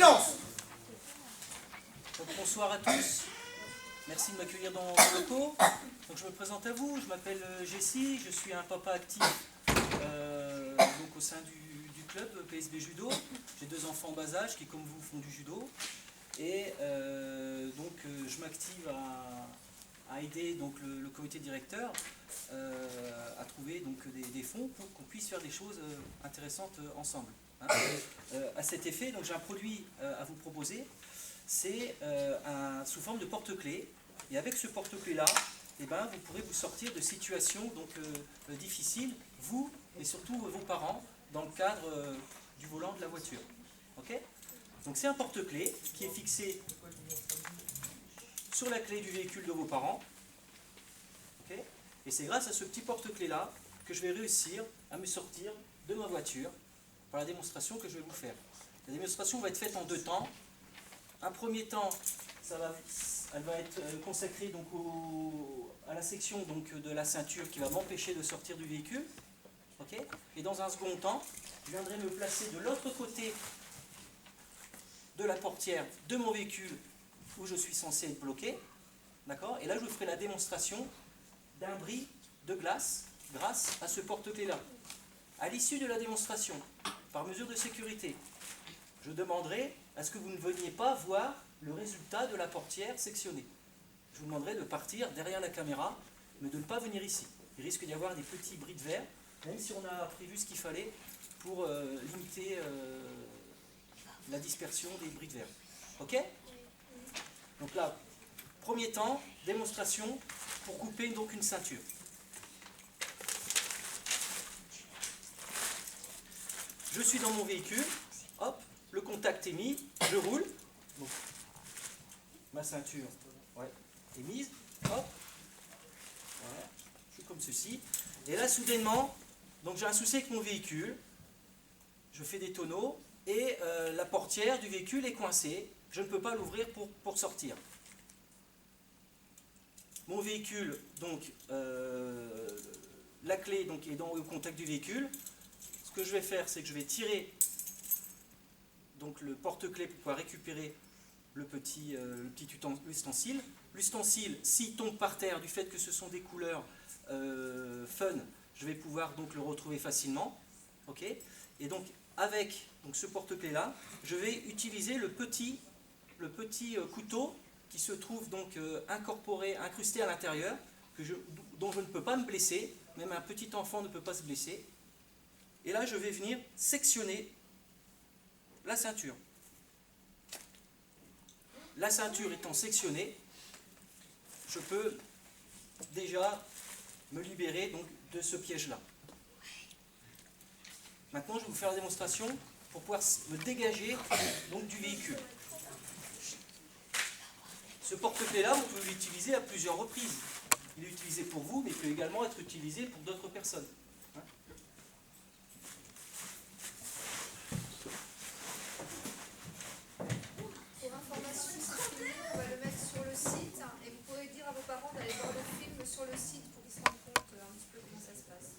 Silence. Donc, bonsoir à tous. Merci de m'accueillir dans vos locaux. Donc, je me présente à vous. Je m'appelle Jessie. Je suis un papa actif donc au sein du club PSB Judo. J'ai 2 enfants en bas âge qui, comme vous, font du judo. Et je m'active à aider donc, le comité directeur à trouver donc, des fonds pour qu'on puisse faire des choses intéressantes ensemble. Hein. À cet effet, donc j'ai un produit à vous proposer. C'est sous forme de porte-clés. Et avec ce porte-clés-là, eh ben, vous pourrez vous sortir de situations donc, difficiles, vous et surtout vos parents, dans le cadre du volant de la voiture. Okay. Donc c'est un porte-clés qui est fixé sur la clé du véhicule de vos parents. Okay. Et c'est grâce à ce petit porte-clés-là que je vais réussir à me sortir de ma voiture par la démonstration que je vais vous faire. La démonstration va être faite en 2 temps. Un premier temps, elle va être consacrée donc à la section donc, de la ceinture qui va m'empêcher de sortir du véhicule. Okay. Et dans un second temps, je viendrai me placer de l'autre côté de la portière de mon véhicule où je suis censé être bloqué. D'accord. Et là, je vous ferai la démonstration d'un bris de glace grâce à ce porte-clés-là. À l'issue de la démonstration, par mesure de sécurité, je demanderai à ce que vous ne veniez pas voir le résultat de la portière sectionnée. Je vous demanderai de partir derrière la caméra, mais de ne pas venir ici. Il risque d'y avoir des petits bris de verre, même si on a prévu ce qu'il fallait pour limiter la dispersion des bris de verre. Ok? Donc là, premier temps, démonstration pour couper donc une ceinture. Je suis dans mon véhicule, hop, le contact est mis, je roule. Donc, ma ceinture est mise, hop, voilà, je suis comme ceci. Et là, soudainement, donc j'ai un souci avec mon véhicule, je fais des tonneaux et la portière du véhicule est coincée, je ne peux pas l'ouvrir pour sortir. Mon véhicule, donc, la clé donc, est au contact du véhicule. Ce que je vais faire, c'est que je vais tirer donc, le porte-clés pour pouvoir récupérer le petit ustensile. L'ustensile, s'il tombe par terre du fait que ce sont des couleurs fun, je vais pouvoir donc le retrouver facilement. Okay. Et donc avec donc, ce porte-clés-là, je vais utiliser le petit couteau qui se trouve donc incrusté à l'intérieur, dont je ne peux pas me blesser, même un petit enfant ne peut pas se blesser. Et là, je vais venir sectionner la ceinture. La ceinture étant sectionnée, je peux déjà me libérer donc, de ce piège-là. Maintenant, je vais vous faire la démonstration pour pouvoir me dégager donc, du véhicule. Ce porte-clés-là, vous pouvez l'utiliser à plusieurs reprises. Il est utilisé pour vous, mais il peut également être utilisé pour d'autres personnes. Sur le site pour qu'ils se rendent compte un petit peu comment ça se passe.